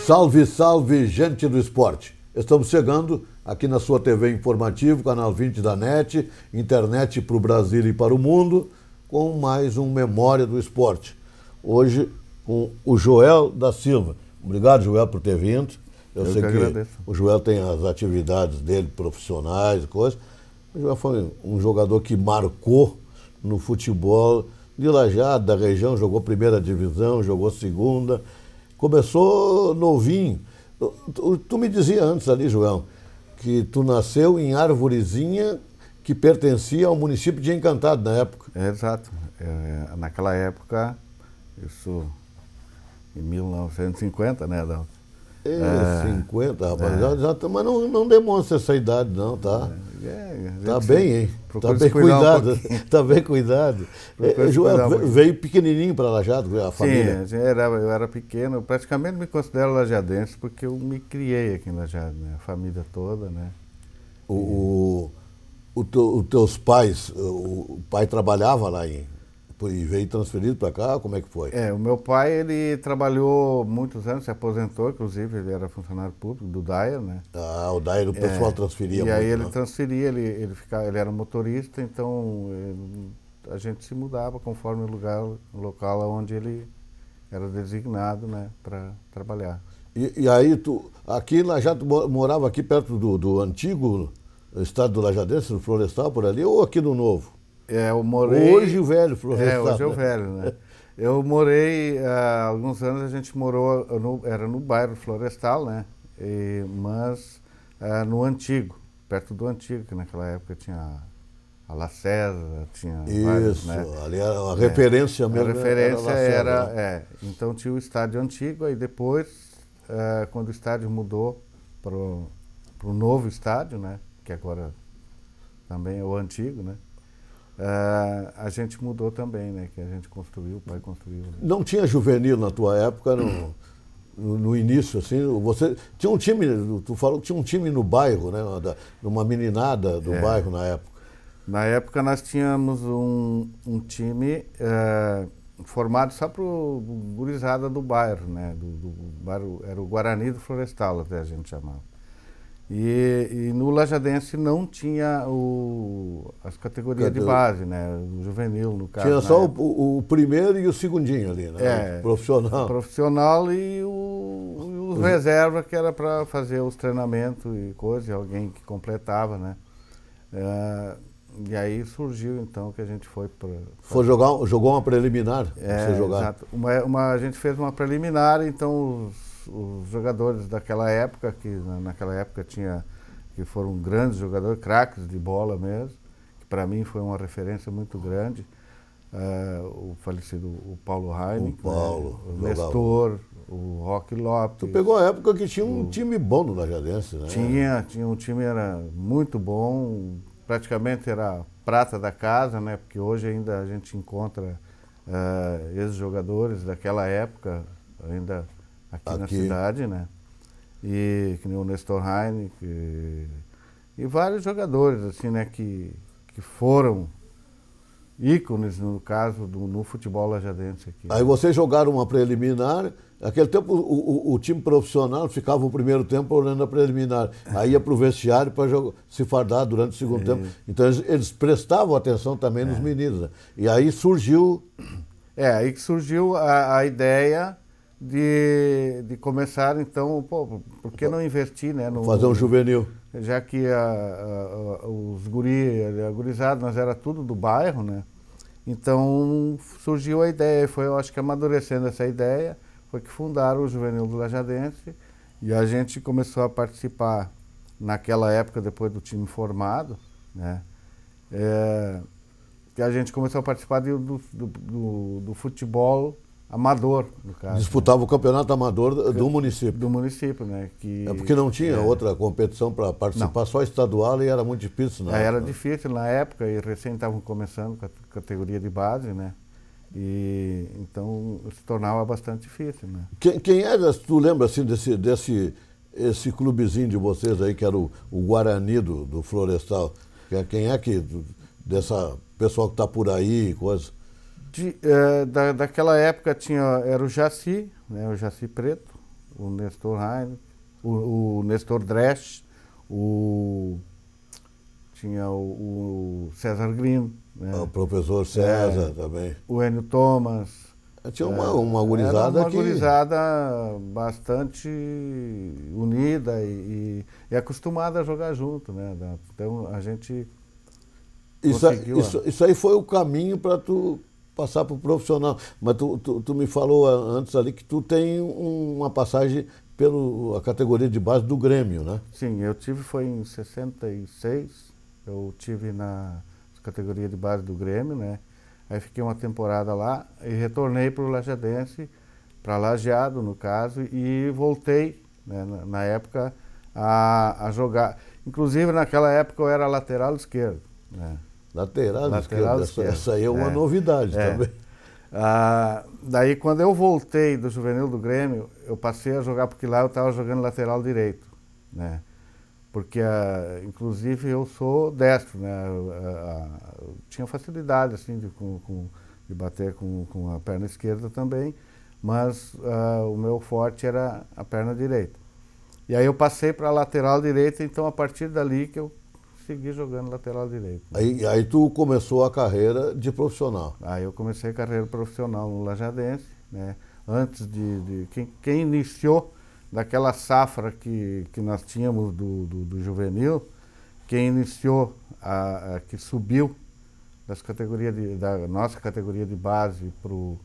Salve, salve, gente do esporte. Estamos chegando aqui na sua TV Informativo, canal 20 da NET, internet para o Brasil e para o mundo, com mais um Memória do Esporte. Hoje com o Joel da Silva. Obrigado, Joel, por ter vindo. Eu sei que agradeço. O Joel tem as atividades dele, profissionais e coisas. O Joel foi um jogador que marcou no futebol de Lajeado, da região, jogou primeira divisão, jogou segunda. Começou novinho. Tu me dizia antes ali, Joel, que tu nasceu em Arvorezinha, que pertencia ao município de Encantado na época. Exato. Naquela época, isso em 1950, né, Adão? 50, rapaz. Mas não demonstra essa idade, não, tá? Tá bem, hein? Tá bem cuidado. Tá bem cuidado. Joel, veio pequenininho para Lajeado, a família? Sim, eu era pequeno. Eu praticamente me considero lajadense porque eu me criei aqui em Lajeado, né? A família toda, né? Os teus pais, o pai trabalhava lá e veio transferido para cá? Como é que foi? O meu pai, ele trabalhou muitos anos, se aposentou, inclusive, ele era funcionário público do DAIR, né? Ah, o DAIR, o pessoal transferia muito. E aí ele transferia, ele era motorista, então a gente se mudava conforme o local onde ele era designado, né, para trabalhar. E aí, aqui em Lajeado, morava aqui perto do antigo estado do Lajadense, no Florestal, por ali, ou aqui no Novo? Eu morei... Hoje o velho Florestal. Hoje é o velho, né? Eu morei, há alguns anos a gente morou, era no bairro Florestal, né? Mas no antigo, perto do antigo, que naquela época tinha a La César, tinha vários, né? Ali era a referência mesmo. A referência era, então tinha o estádio antigo, aí depois, quando o estádio mudou para o novo estádio, né? Que agora também é o antigo, né? A gente mudou também, né? Que a gente construiu, o pai construiu. Né? Não tinha juvenil na tua época, no início, assim? Você tinha um time, tu falou que tinha um time no bairro, né? Uma meninada do bairro na época. Na época nós tínhamos um time formado só para o gurizada do bairro, né? Do bairro, era o Guarani do Florestal, até a gente chamava. E no Lajadense não tinha as categorias de base, né? O juvenil, no caso. Tinha só o primeiro e o segundinho ali, né? O profissional. O profissional e os reserva, que era para fazer os treinamentos e coisas, alguém que completava, né? E aí surgiu então que a gente foi para... Jogou uma preliminar? Você jogar. Exato. A gente fez uma preliminar, então os jogadores daquela época, que naquela época que foram grandes jogadores, craques de bola mesmo, que para mim foi uma referência muito grande, o falecido o Paulo Heineck, o Nestor, o Roque Lopes. Tu pegou a época que tinha um time bom no Lajadense, né? Tinha um time, era muito bom, praticamente era prata da casa, né? Porque hoje ainda a gente encontra esses jogadores daquela época, ainda aqui na cidade, né? E que nem o Nestor Heineck e vários jogadores, assim, né? Que foram ícones, no caso, no futebol lajadense aqui. Aí vocês jogaram uma preliminar. Naquele tempo o time profissional ficava o primeiro tempo olhando a preliminar. Aí ia para o vestiário para se fardar durante o segundo tempo. Então eles prestavam atenção também nos meninos, né? E aí surgiu... aí que surgiu a ideia de começar, então, por que não investir, né? Fazer um juvenil. Já que os a gurizada, nós era tudo do bairro, né? Então surgiu a ideia, eu acho que amadurecendo essa ideia, foi que fundaram o Juvenil do Lajadense e a gente começou a participar naquela época, depois do time formado, né? Que a gente começou a participar do futebol amador, no caso. Disputava o campeonato amador do município. Do município, né? Porque não tinha outra competição para participar, não. Só estadual, e era muito difícil, né? Era difícil na época, e recém estavam começando com a categoria de base, né? E então se tornava bastante difícil, né? Quem era, tu lembra assim esse clubezinho de vocês aí, que era o Guarani do Florestal? Quem é que, dessa pessoal que está por aí, coisa? Daquela época era o Jaci, né, o Jaci Preto, o Nestor Heinrich, o Nestor Dresch, tinha o César Green, né? O professor César também. O Enio Thomas. Tinha uma gurizada uma gurizada bastante unida e acostumada a jogar junto, né? Então a gente conseguiu... Isso aí foi o caminho para tu passar para o profissional. Mas tu me falou antes ali que tu tem uma passagem pela categoria de base do Grêmio, né? Sim, foi em 66, eu tive na categoria de base do Grêmio, né? Aí fiquei uma temporada lá e retornei para o Lajadense, para Lajeado no caso, e voltei, né, na época a jogar. Inclusive naquela época eu era lateral esquerdo, né? Lateral esquerdo. Essa aí é uma novidade também. Daí quando eu voltei do Juvenil do Grêmio, eu passei a jogar, porque lá eu estava jogando lateral direito, né? Porque, inclusive, eu sou destro, né? Eu tinha facilidade, assim, de bater com a perna esquerda também, mas o meu forte era a perna direita. E aí eu passei para a lateral direita, então a partir dali que eu segui jogando lateral direito. Né? Aí tu começou a carreira de profissional. Aí eu comecei a carreira profissional no Lajadense, né? Antes quem iniciou daquela safra que nós tínhamos do juvenil, quem iniciou, que subiu da nossa categoria de base para o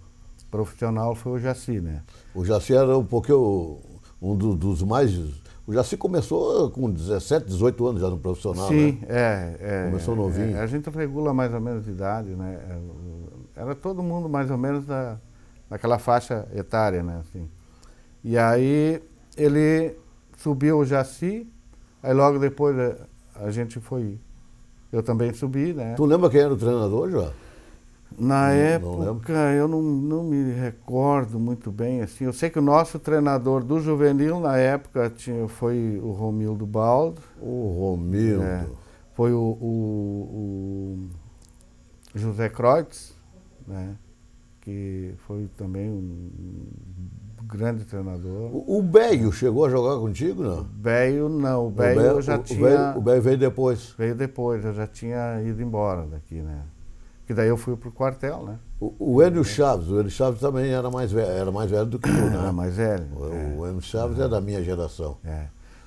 profissional foi o Jaci, né? O Jaci era um pouquinho dos mais... O Jaci começou com 17, 18 anos já no profissional, sim, né? Começou novinho. A gente regula mais ou menos de idade, né? Era todo mundo mais ou menos daquela faixa etária, né? Assim. E aí ele subiu o Jaci, aí logo depois a gente foi... Eu também subi, né? Tu lembra quem era o treinador, João? Na época, eu não me recordo muito bem, assim. Eu sei que o nosso treinador do juvenil, na época, foi o Romildo Baldo. O Romildo. Foi o José Kreutz, né? Que foi também um grande treinador. O Beio chegou a jogar contigo, não? O Beio não, o Beio eu já tinha... O Beio veio depois? Veio depois, eu já tinha ido embora daqui, né? Que daí eu fui pro quartel, né? O Enio Chaves também era mais velho do que tu, né? Era mais velho. O Enio Chaves é da minha geração.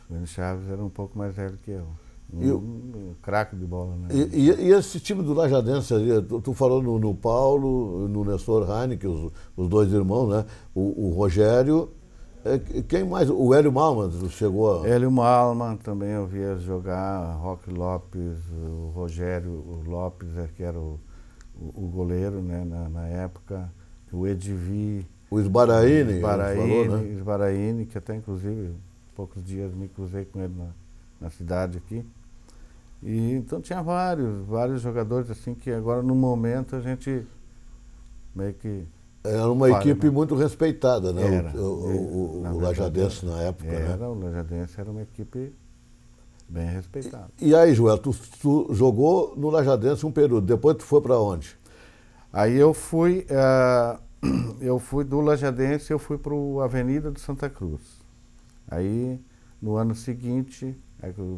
O Enio Chaves era um pouco mais velho que eu. Um craque de bola, né? E esse time do Lajadense ali, tu falou no Paulo, no Nestor Heinrich, os dois irmãos, né? O Rogério, quem mais? O Hélio Malman chegou a... Hélio Malman também eu via jogar, Roque Lopes, o Rogério Lopes, que era o goleiro, né, na época, o Edvi... O Sbaraini, falou, né? Sbaraini, que até inclusive, poucos dias me cruzei com ele na cidade aqui. E então tinha vários jogadores assim que agora no momento a gente meio que... Era uma equipe muito respeitada, né? Era. O Lajadense na época, né? O Lajadense era uma equipe bem respeitada. E aí, Joel, tu jogou no Lajadense um período, depois tu foi para onde? Aí eu fui do Lajadense, eu fui para o Avenida de Santa Cruz. Aí no ano seguinte,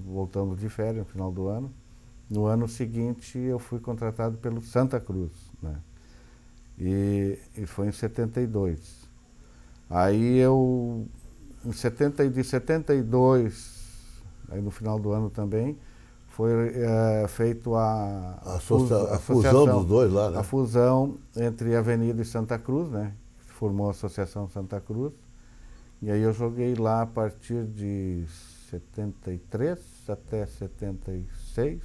voltamos de férias no final do ano, no ano seguinte eu fui contratado pelo Santa Cruz, né? E foi em 72. Aí de 72, aí no final do ano também, foi feito a fusão dos dois lá, né? A fusão entre Avenida e Santa Cruz, né? Formou a Associação Santa Cruz. E aí eu joguei lá a partir de 73 até 76.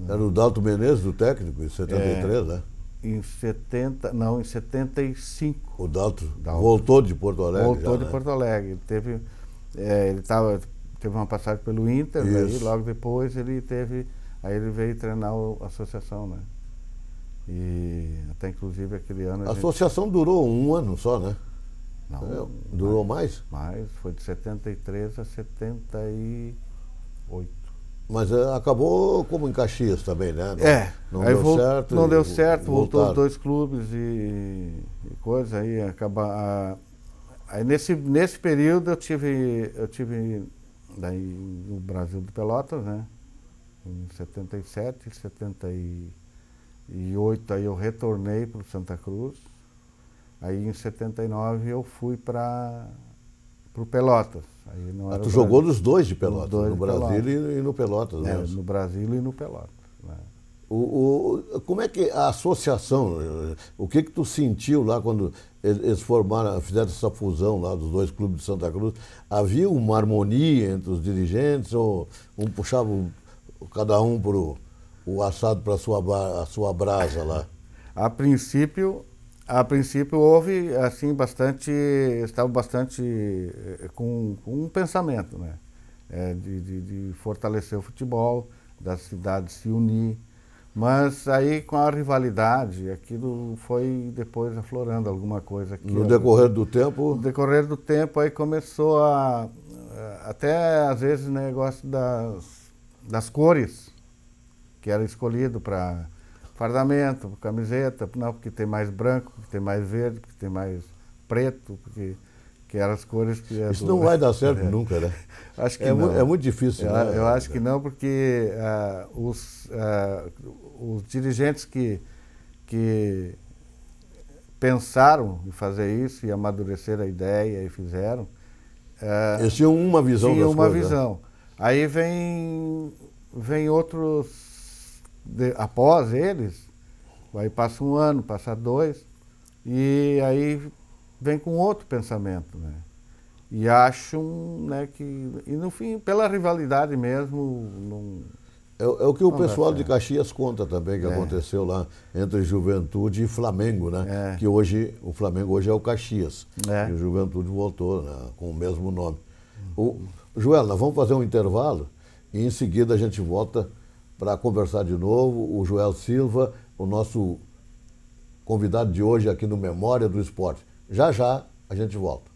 Era o Dalto Menezes, o técnico, em 73, né? Em 75. O Dalto voltou de Porto Alegre. Voltou de Porto Alegre. Teve uma passagem pelo Inter, daí logo depois ele veio treinar a associação, né? E até inclusive aquele ano... A associação durou um ano só, né? Não. Durou mais? Mais, foi de 73 a 78. Mas acabou como em Caxias também, né? Não deu certo. Não deu certo, voltou os dois clubes e coisa, aí Aí nesse período eu tive daí no Brasil de Pelotas, né? Em 77, 78 aí eu retornei para o Santa Cruz. Aí em 79 eu fui para o Pelotas. Aí não era tu jogou nos dois de Pelotas, no Brasil Brasil e no Pelotas mesmo. No Brasil e no Pelotas. Né? Como é que a associação, o que tu sentiu lá quando eles fizeram essa fusão lá dos dois clubes de Santa Cruz? Havia uma harmonia entre os dirigentes ou um puxava cada um por o assado para a sua brasa lá? A princípio houve assim estava bastante com um pensamento, né? De fortalecer o futebol, das cidades se unir. Mas aí com a rivalidade, aquilo foi depois aflorando alguma coisa. No decorrer do tempo? No decorrer do tempo aí começou até às vezes negócio das cores, que era escolhido para fardamento, camiseta, não, porque tem mais branco, porque tem mais verde, porque tem mais preto, porque eram as cores que... Isso não vai dar certo nunca, né? Acho que não. É muito difícil, né? Eu acho que não, porque os dirigentes que pensaram em fazer isso e amadureceram a ideia e fizeram... Eles tinham uma visão das coisas. Tinham uma visão. Aí vem outros, após eles, aí passa um ano, passa 2, e aí vem com outro pensamento, né? E acham, né, e no fim, pela rivalidade mesmo, não... É o que o pessoal de Caxias conta também, que aconteceu lá entre Juventude e Flamengo, né? Que hoje, o Flamengo hoje é o Caxias. E o Juventude voltou, né, com o mesmo nome. Joel, nós vamos fazer um intervalo e em seguida a gente volta para conversar de novo. O Joel Silva, o nosso convidado de hoje aqui no Memória do Esporte. Já já a gente volta.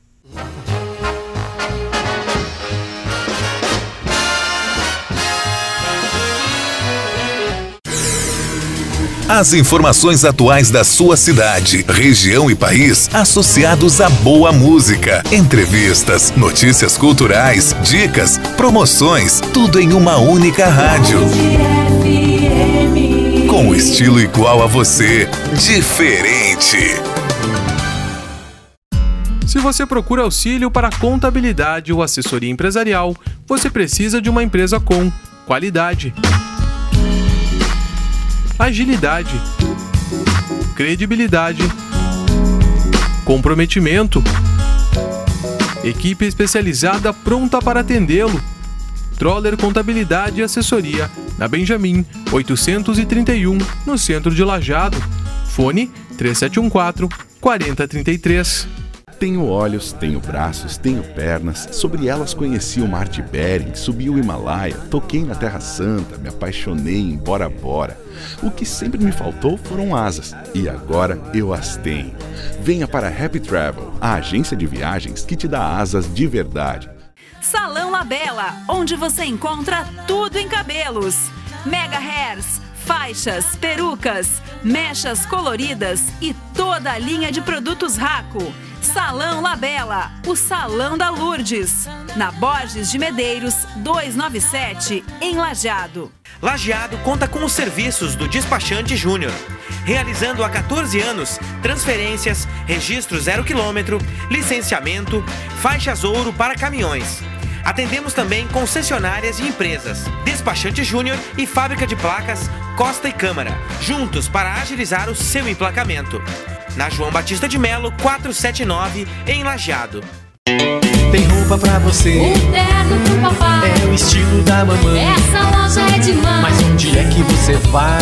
As informações atuais da sua cidade, região e país, associados à boa música, entrevistas, notícias culturais, dicas, promoções, tudo em uma única rádio. Com um estilo igual a você, diferente. Se você procura auxílio para contabilidade ou assessoria empresarial, você precisa de uma empresa com qualidade, agilidade, credibilidade, comprometimento, equipe especializada pronta para atendê-lo. Troller Contabilidade e Assessoria, na Benjamin 831, no centro de Lajeado. Fone 3714-4033. Tenho olhos, tenho braços, tenho pernas, sobre elas conheci o Mar de Bering, subi o Himalaia, toquei na Terra Santa, me apaixonei em Bora Bora. O que sempre me faltou foram asas, e agora eu as tenho. Venha para Happy Travel, a agência de viagens que te dá asas de verdade. Salão Labella, onde você encontra tudo em cabelos. Mega Hairs, faixas, perucas, mechas coloridas e toda a linha de produtos Raco. Salão Labella, o Salão da Lourdes, na Borges de Medeiros, 297, em Lajeado. Lajeado conta com os serviços do Despachante Júnior, realizando há 14 anos transferências, registro 0 km, licenciamento, faixas ouro para caminhões. Atendemos também concessionárias e empresas, Despachante Júnior e Fábrica de Placas Costa e Câmara, juntos para agilizar o seu emplacamento. Na João Batista de Melo, 479, em Lajeado. Tem roupa pra você, um terno pro papai, é o estilo da mamãe. Essa loja é demais. Mas onde é que você vai?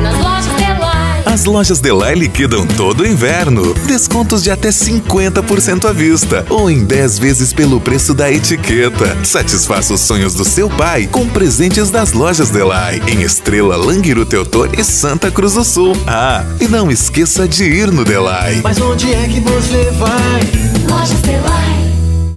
Nas lojas Delay. As lojas Delay liquidam todo o inverno. Descontos de até 50% à vista ou em 10 vezes pelo preço da etiqueta. Satisfaça os sonhos do seu pai com presentes das lojas Delay em Estrela, Languiru, Teotônio e Santa Cruz do Sul. Ah, e não esqueça de ir no Delay. Mas onde é que você vai? Lojas Delay.